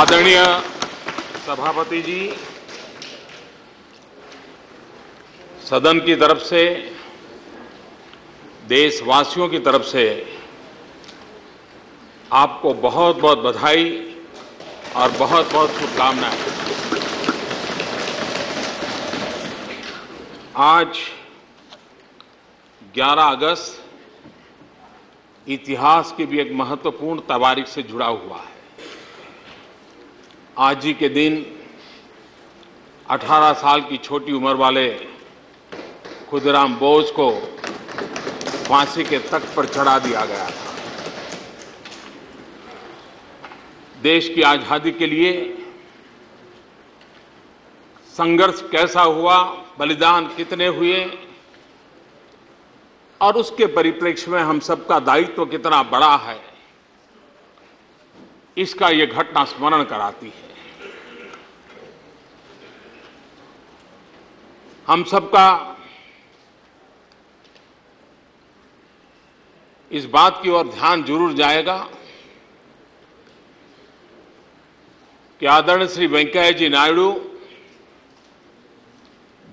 आदरणीय सभापति जी, सदन की तरफ से, देशवासियों की तरफ से आपको बहुत बहुत बधाई और बहुत बहुत शुभकामनाएं। आज 11 अगस्त इतिहास की भी एक महत्वपूर्ण तारीख से जुड़ा हुआ है। आज ही के दिन 18 साल की छोटी उम्र वाले खुदीराम बोस को फांसी के तख्त पर चढ़ा दिया गया था। देश की आजादी के लिए संघर्ष कैसा हुआ, बलिदान कितने हुए और उसके परिप्रेक्ष्य में हम सबका दायित्व कितना बड़ा है, इसका ये घटना स्मरण कराती है। हम सबका इस बात की ओर ध्यान जरूर जाएगा कि आदरणीय श्री वेंकैया जी नायडू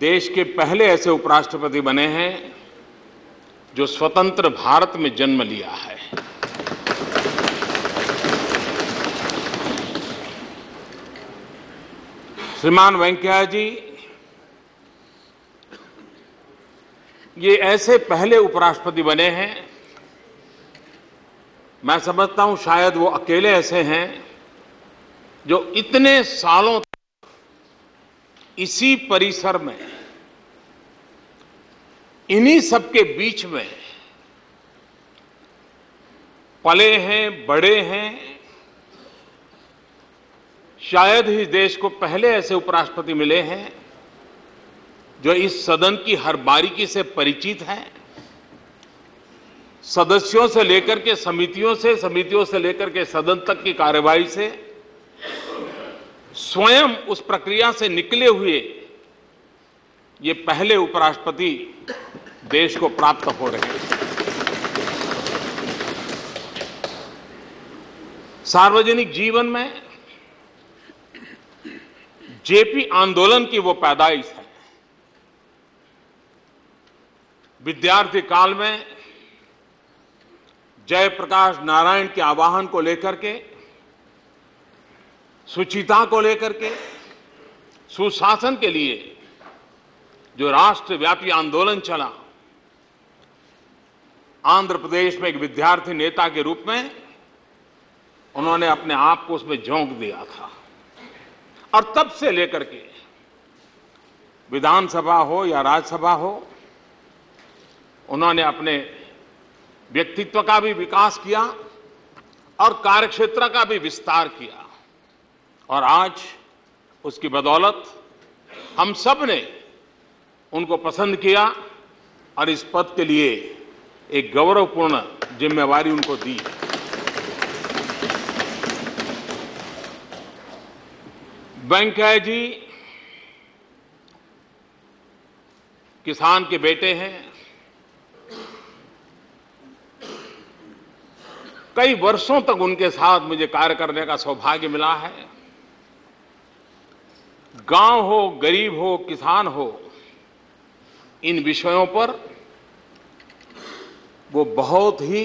देश के पहले ऐसे उपराष्ट्रपति बने हैं जो स्वतंत्र भारत में जन्म लिया है। श्रीमान वेंकैया जी ये ऐसे पहले उपराष्ट्रपति बने हैं, मैं समझता हूं शायद वो अकेले ऐसे हैं जो इतने सालों तक इसी परिसर में, इन्हीं सबके बीच में पले हैं, बड़े हैं। शायद ही देश को पहले ऐसे उपराष्ट्रपति मिले हैं जो इस सदन की हर बारीकी से परिचित हैं, सदस्यों से लेकर के समितियों से लेकर के सदन तक की कार्यवाही से स्वयं उस प्रक्रिया से निकले हुए ये पहले उपराष्ट्रपति देश को प्राप्त हो रहे हैं। सार्वजनिक जीवन में जेपी आंदोलन की वो पैदाइश है। विद्यार्थी काल में जयप्रकाश नारायण के आह्वान को लेकर के, शुचिता को लेकर के, सुशासन के लिए जो राष्ट्रव्यापी आंदोलन चला, आंध्र प्रदेश में एक विद्यार्थी नेता के रूप में उन्होंने अपने आप को उसमें झोंक दिया था। और तब से लेकर के विधानसभा हो या राज्यसभा हो, उन्होंने अपने व्यक्तित्व का भी विकास किया और कार्यक्षेत्र का भी विस्तार किया। और आज उसकी बदौलत हम सब ने उनको पसंद किया और इस पद के लिए एक गौरवपूर्ण जिम्मेवारी उनको दी। वेंकैया जी किसान के बेटे हैं। कई वर्षों तक उनके साथ मुझे कार्य करने का सौभाग्य मिला है। गांव हो, गरीब हो, किसान हो, इन विषयों पर वो बहुत ही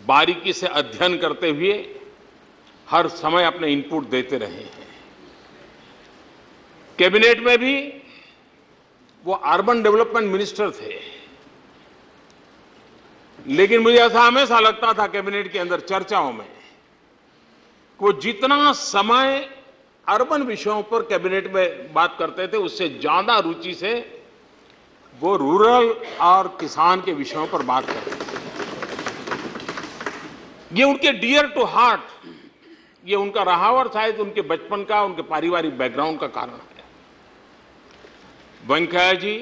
बारीकी से अध्ययन करते हुए हर समय अपने इनपुट देते रहे हैं। कैबिनेट में भी वो अर्बन डेवलपमेंट मिनिस्टर थे, लेकिन मुझे ऐसा हमेशा लगता था कैबिनेट के अंदर चर्चाओं में वो जितना समय अर्बन विषयों पर कैबिनेट में बात करते थे, उससे ज्यादा रुचि से वो रूरल और किसान के विषयों पर बात करते थे। ये उनके डियर टू हार्ट, ये उनका रहा और शायद उनके बचपन का, उनके पारिवारिक बैकग्राउंड का कारण है। वेंकैया जी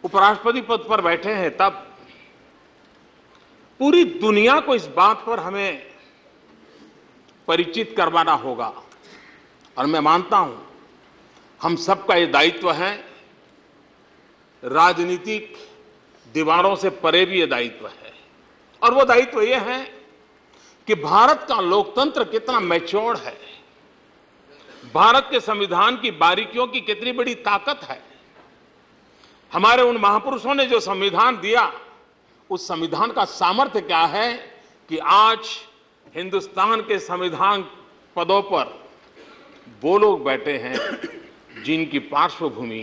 उपराष्ट्रपति पद पर बैठे हैं, तब पूरी दुनिया को इस बात पर हमें परिचित करवाना होगा। और मैं मानता हूं हम सबका ये दायित्व है, राजनीतिक दीवारों से परे भी ये दायित्व है। और वो दायित्व ये है कि भारत का लोकतंत्र कितना मैच्योर है, भारत के संविधान की बारीकियों की कितनी बड़ी ताकत है। हमारे उन महापुरुषों ने जो संविधान दिया, उस संविधान का सामर्थ्य क्या है कि आज हिंदुस्तान के संविधान पदों पर वो लोग बैठे हैं जिनकी पार्श्वभूमि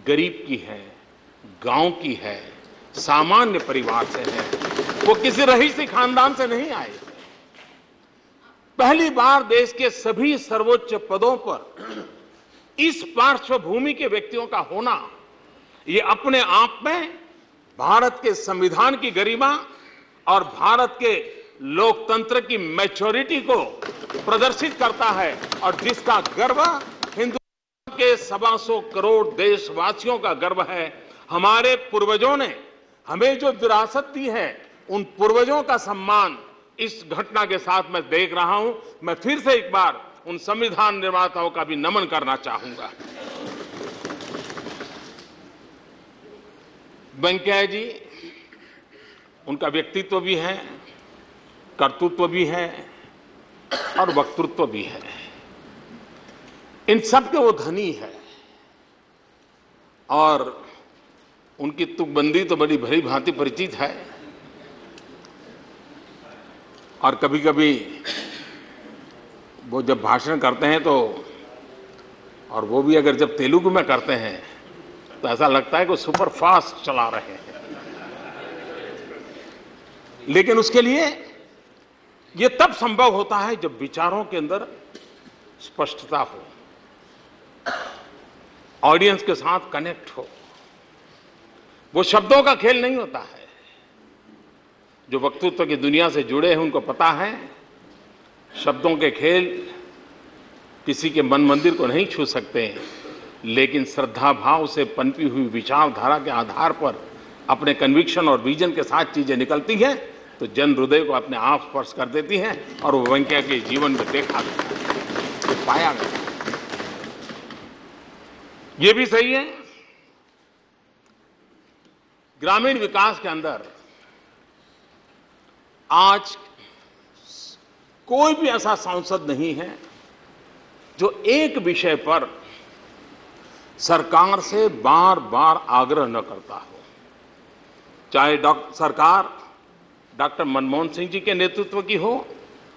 गरीब की है, गांव की है, सामान्य परिवार से है, वो किसी रईसी खानदान से नहीं आए। पहली बार देश के सभी सर्वोच्च पदों पर इस पार्श्वभूमि के व्यक्तियों का होना, ये अपने आप में भारत के संविधान की गरिमा और भारत के लोकतंत्र की मैच्योरिटी को प्रदर्शित करता है, और जिसका गर्व हिंदुस्तान के 125 करोड़ देशवासियों का गर्व है। हमारे पूर्वजों ने हमें जो विरासत दी है, उन पूर्वजों का सम्मान इस घटना के साथ मैं देख रहा हूं। मैं फिर से एक बार उन संविधान निर्माताओं का भी नमन करना चाहूंगा। वेंकैया जी, उनका व्यक्तित्व भी है, कर्तृत्व भी है और वक्तृत्व भी है। इन सब के वो धनी है, और उनकी तुकबंदी तो बड़ी भली भांति परिचित है। और कभी कभी वो जब भाषण करते हैं तो, और वो भी अगर जब तेलुगु में करते हैं, तो ऐसा लगता है कि वो सुपर फास्ट चला रहे हैं। लेकिन उसके लिए ये तब संभव होता है जब विचारों के अंदर स्पष्टता हो, ऑडियंस के साथ कनेक्ट हो। वो शब्दों का खेल नहीं होता है। जो वक्तृत्व की दुनिया से जुड़े हैं उनको पता है, शब्दों के खेल किसी के मन मंदिर को नहीं छू सकते, लेकिन श्रद्धा भाव से पनपी हुई विचारधारा के आधार पर अपने कन्विक्शन और विजन के साथ चीजें निकलती हैं, तो जन हृदय को अपने आप स्पर्श कर देती हैं। और वो वेंकैया के जीवन में देखा गया, पाया गया। ये भी सही है, ग्रामीण विकास के अंदर आज कोई भी ऐसा सांसद नहीं है जो एक विषय पर सरकार से बार बार आग्रह न करता हो। चाहे सरकार डॉक्टर मनमोहन सिंह जी के नेतृत्व की हो,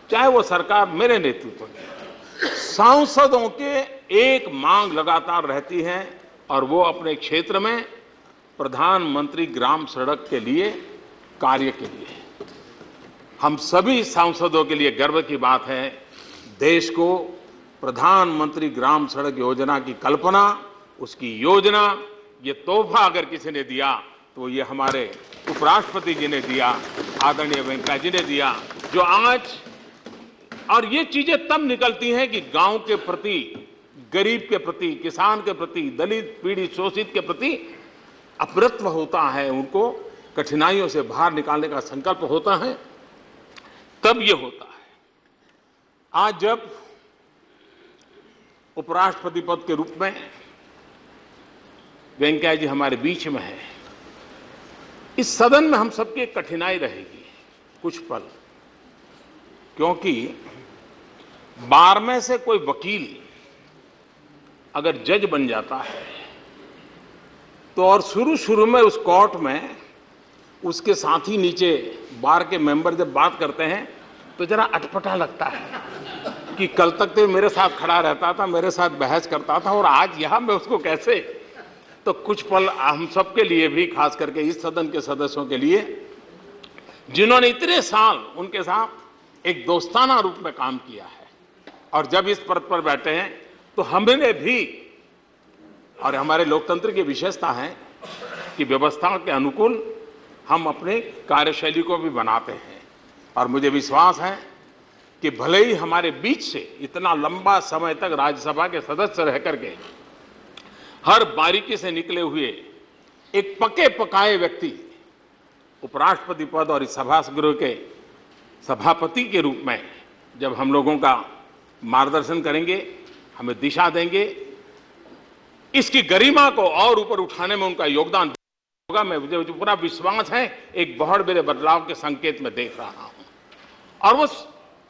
चाहे वो सरकार मेरे नेतृत्व की, सांसदों के एक मांग लगातार रहती है, और वो अपने क्षेत्र में प्रधानमंत्री ग्राम सड़क के लिए कार्य के लिए। हम सभी सांसदों के लिए गर्व की बात है, देश को प्रधानमंत्री ग्राम सड़क योजना की कल्पना, उसकी योजना, ये तोहफा अगर किसी ने दिया तो ये हमारे उपराष्ट्रपति जी ने दिया, आदरणीय वेंकैया जी ने दिया। जो आज, और ये चीजें तब निकलती हैं कि गांव के प्रति, गरीब के प्रति, किसान के प्रति, दलित पीड़ित शोषित के प्रति अप्रत्व होता है, उनको कठिनाइयों से बाहर निकालने का संकल्प होता है, तब ये होता है। आज जब उपराष्ट्रपति पद के रूप में वेंकैया जी हमारे बीच में है, इस सदन में हम सबकी एक कठिनाई रहेगी कुछ पल, क्योंकि बार में से कोई वकील अगर जज बन जाता है तो, और शुरू में उस कोर्ट में उसके साथी नीचे बार के मेंबर जब बात करते हैं तो जरा अटपटा लगता है कि कल तक तो मेरे साथ खड़ा रहता था, मेरे साथ बहस करता था, और आज यहां मैं उसको कैसे। तो कुछ पल हम सबके लिए भी, खास करके इस सदन के सदस्यों के लिए, जिन्होंने इतने साल उनके साथ एक दोस्ताना रूप में काम किया है, और जब इस पद पर बैठे हैं तो हमने भी, और हमारे लोकतंत्र की विशेषता है कि व्यवस्था के अनुकूल हम अपने कार्यशैली को भी बनाते हैं। और मुझे विश्वास है कि भले ही हमारे बीच से इतना लंबा समय तक राज्यसभा के सदस्य रह करके हर बारीकी से निकले हुए एक पके पकाए व्यक्ति उपराष्ट्रपति पद और इस सभागृह के सभापति के रूप में जब हम लोगों का मार्गदर्शन करेंगे, हमें दिशा देंगे, इसकी गरिमा को और ऊपर उठाने में उनका योगदान होगा। मैं मुझे पूरा विश्वास है, एक बहुत बड़े बदलाव के संकेत में देख रहा हूं। और वो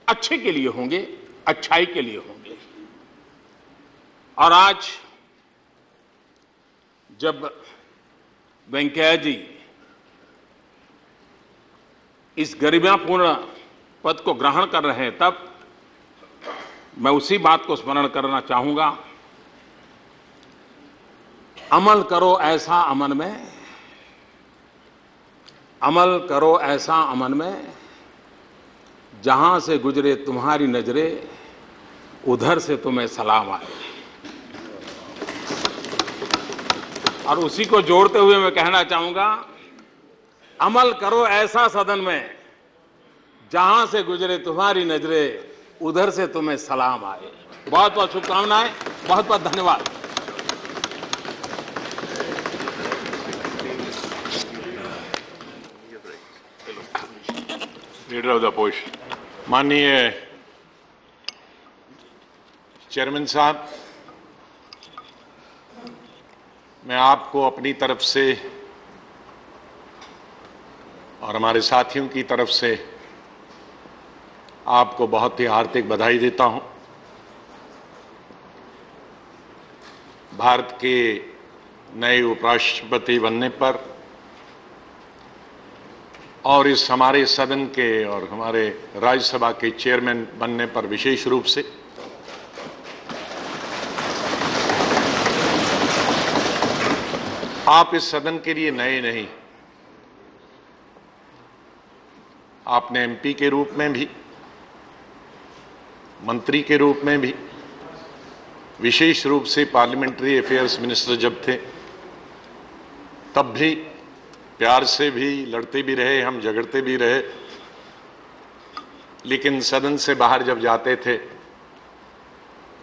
अच्छे के लिए होंगे, अच्छाई के लिए होंगे। और आज जब वेंकैया जी इस गरिमापूर्ण पद को ग्रहण कर रहे हैं, तब मैं उसी बात को स्मरण करना चाहूंगा, अमल करो ऐसा अमन में, अमल करो ऐसा अमन में, जहां से गुजरे तुम्हारी नजरें उधर से तुम्हें सलाम आए। और उसी को जोड़ते हुए मैं कहना चाहूंगा, अमल करो ऐसा सदन में जहां से गुजरे तुम्हारी नजरें उधर से तुम्हें सलाम आए। बहुत बहुत शुभकामनाएं, बहुत बहुत धन्यवाद। लीडर ऑफ द अपोजिशन, माननीय चेयरमैन साहब, मैं आपको अपनी तरफ से और हमारे साथियों की तरफ से आपको बहुत ही हार्दिक बधाई देता हूं। भारत के नए उपराष्ट्रपति बनने पर और इस हमारे सदन के और हमारे राज्यसभा के चेयरमैन बनने पर विशेष रूप से आप इस सदन के लिए नए नहीं, आपने एमपी के रूप में भी, मंत्री के रूप में भी, विशेष रूप से पार्लियामेंट्री अफेयर्स मिनिस्टर जब थे तब भी प्यार से भी लड़ते भी रहे, हम झगड़ते भी रहे, लेकिन सदन से बाहर जब जाते थे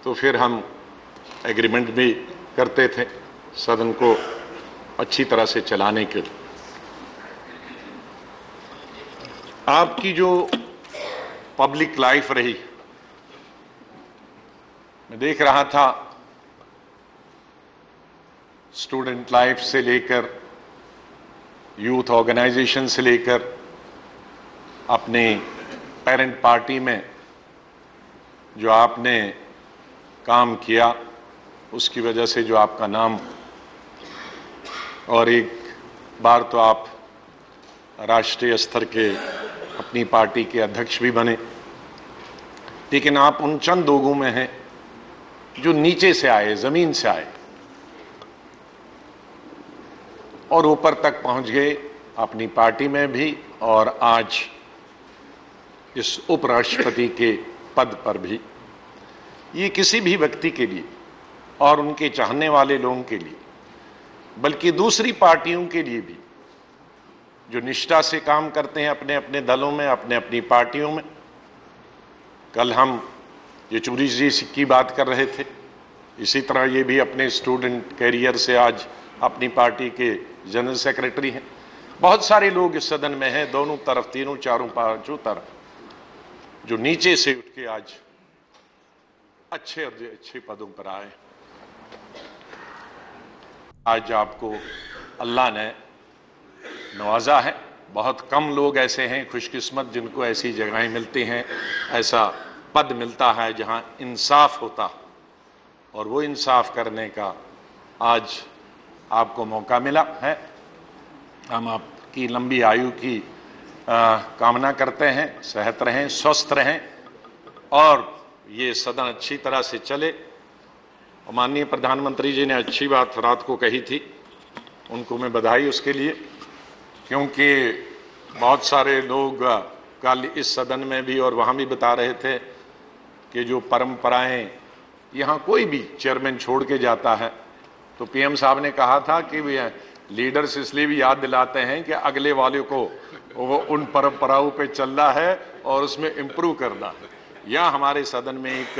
तो फिर हम एग्रीमेंट भी करते थे सदन को अच्छी तरह से चलाने के लिए। आपकी जो पब्लिक लाइफ रही, मैं देख रहा था, स्टूडेंट लाइफ से लेकर यूथ ऑर्गेनाइजेशन से लेकर अपने पेरेंट पार्टी में जो आपने काम किया, उसकी वजह से जो आपका नाम, और एक बार तो आप राष्ट्रीय स्तर के अपनी पार्टी के अध्यक्ष भी बने, लेकिन आप उन चंद लोगों में हैं जो नीचे से आए, जमीन से आए और ऊपर तक पहुंच गए अपनी पार्टी में भी और आज इस उपराष्ट्रपति के पद पर भी। ये किसी भी व्यक्ति के लिए और उनके चाहने वाले लोगों के लिए, बल्कि दूसरी पार्टियों के लिए भी जो निष्ठा से काम करते हैं अपने अपने दलों में, अपने अपनी पार्टियों में। कल हम येचुरी जी की बात कर रहे थे, इसी तरह ये भी अपने स्टूडेंट कैरियर से आज अपनी पार्टी के जनरल सेक्रेटरी हैं। बहुत सारे लोग इस सदन में हैं, दोनों तरफ, तीनों चारों पांचों तरफ, जो नीचे से उठ के आज अच्छे अच्छे पदों पर आए। आज आपको अल्लाह ने नवाजा है। बहुत कम लोग ऐसे हैं खुशकिस्मत जिनको ऐसी जगहें मिलती हैं, ऐसा पद मिलता है जहां इंसाफ होता, और वो इंसाफ करने का आज आपको मौका मिला है। हम आपकी लंबी आयु की कामना करते हैं, सेहत रहें, स्वस्थ रहें और ये सदन अच्छी तरह से चले। और माननीय प्रधानमंत्री जी ने अच्छी बात रात को कही थी, उनको मैं बधाई उसके लिए, क्योंकि बहुत सारे लोग कल इस सदन में भी और वहाँ भी बता रहे थे कि जो परंपराएं यहाँ कोई भी चेयरमैन छोड़ के जाता है, तो पीएम साहब ने कहा था कि लीडर्स इसलिए भी याद दिलाते हैं कि अगले वाले को वो उन परंपराओं पे चलना है और उसमें इम्प्रूव करना है। यह हमारे सदन में एक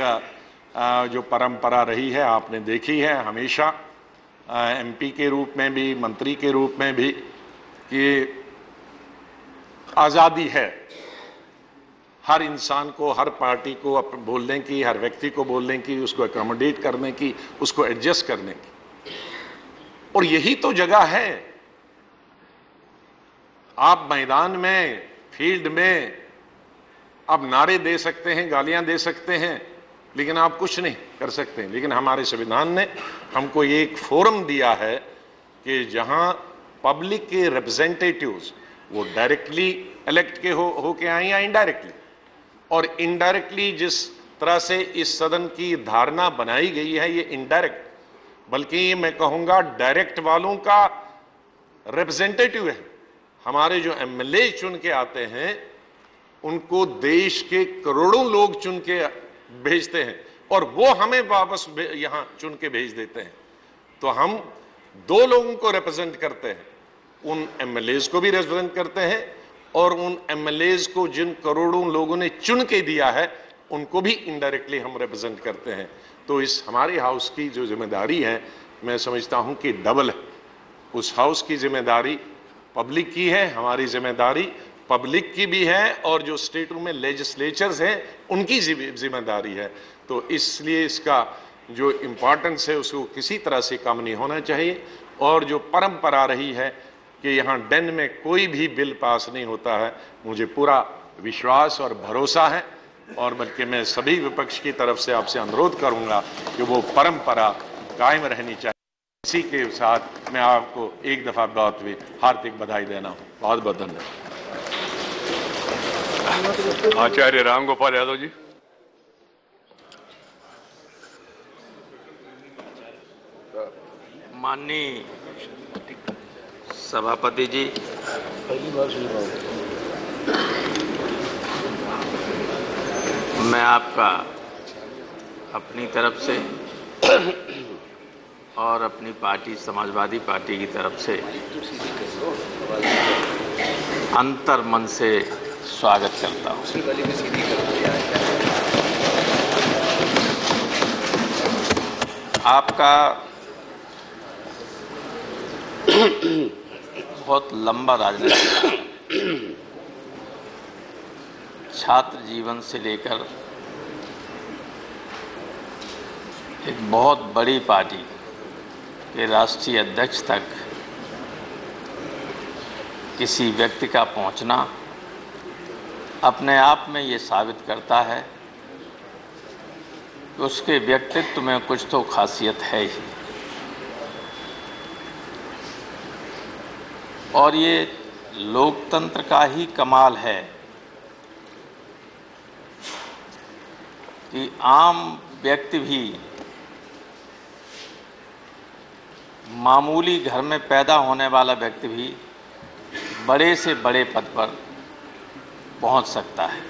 जो परंपरा रही है, आपने देखी है हमेशा, एमपी के रूप में भी, मंत्री के रूप में भी, कि आज़ादी है हर इंसान को, हर पार्टी को बोलने की, हर व्यक्ति को बोलने की, उसको अकोमोडेट करने की, उसको एडजस्ट करने की। और यही तो जगह है। आप मैदान में, फील्ड में आप नारे दे सकते हैं, गालियां दे सकते हैं, लेकिन आप कुछ नहीं कर सकते। लेकिन हमारे संविधान ने हमको ये एक फोरम दिया है कि जहां पब्लिक के रिप्रेजेंटेटिव्स वो डायरेक्टली इलेक्ट के होके आए या इनडायरेक्टली, और इनडायरेक्टली जिस तरह से इस सदन की धारणा बनाई गई है ये इनडायरेक्ट, बल्कि मैं कहूंगा डायरेक्ट वालों का रिप्रेजेंटेटिव है। हमारे जो एमएलए चुन के आते हैं उनको देश के करोड़ों लोग चुन के भेजते हैं और वो हमें वापस यहां चुन के भेज देते हैं। तो हम दो लोगों को रिप्रेजेंट करते हैं, उन एमएलए को भी रिप्रेजेंट करते हैं और उन एमएलए को जिन करोड़ों लोगों ने चुन के दिया है उनको भी इनडायरेक्टली हम रिप्रेजेंट करते हैं। तो इस हमारे हाउस की जो जिम्मेदारी है मैं समझता हूं कि डबल है। उस हाउस की जिम्मेदारी पब्लिक की है, हमारी जिम्मेदारी पब्लिक की भी है, और जो स्टेटों में लेजिस्लेचर्स हैं उनकी जिम्मेदारी है। तो इसलिए इसका जो इम्पोर्टेंस है उसको किसी तरह से कम नहीं होना चाहिए। और जो परंपरा रही है कि यहाँ डेन में कोई भी बिल पास नहीं होता है, मुझे पूरा विश्वास और भरोसा है, और बल्कि मैं सभी विपक्ष की तरफ से आपसे अनुरोध करूंगा कि वो परंपरा कायम रहनी चाहिए। इसी के साथ मैं आपको एक दफा बहुत भी हार्दिक बधाई देना हूँ। बहुत बहुत धन्यवाद। आचार्य रामगोपाल यादव जी। माननीय सभापति जी, मैं आपका अपनी तरफ से और अपनी पार्टी समाजवादी पार्टी की तरफ से अंतर मन से स्वागत करता हूँ। आपका बहुत लंबा राजनीतिक छात्र जीवन से लेकर एक बहुत बड़ी पार्टी के राष्ट्रीय अध्यक्ष तक किसी व्यक्ति का पहुंचना अपने आप में ये साबित करता है कि उसके व्यक्तित्व में कुछ तो खासियत है ही। और ये लोकतंत्र का ही कमाल है कि आम व्यक्ति भी, मामूली घर में पैदा होने वाला व्यक्ति भी बड़े से बड़े पद पर पहुंच सकता है।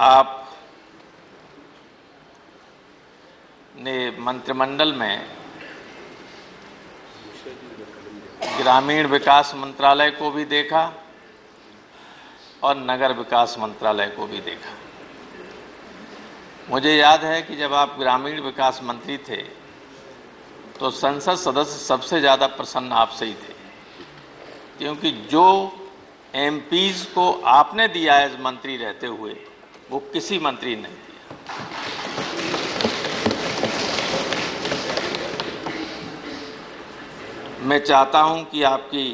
आप ने मंत्रिमंडल में ग्रामीण विकास मंत्रालय को भी देखा और नगर विकास मंत्रालय को भी देखा। मुझे याद है कि जब आप ग्रामीण विकास मंत्री थे तो संसद सदस्य सबसे ज़्यादा प्रसन्न आपसे ही थे, क्योंकि जो एमपीज़ को आपने दिया एज मंत्री रहते हुए वो किसी मंत्री ने नहीं दिया। मैं चाहता हूं कि आपकी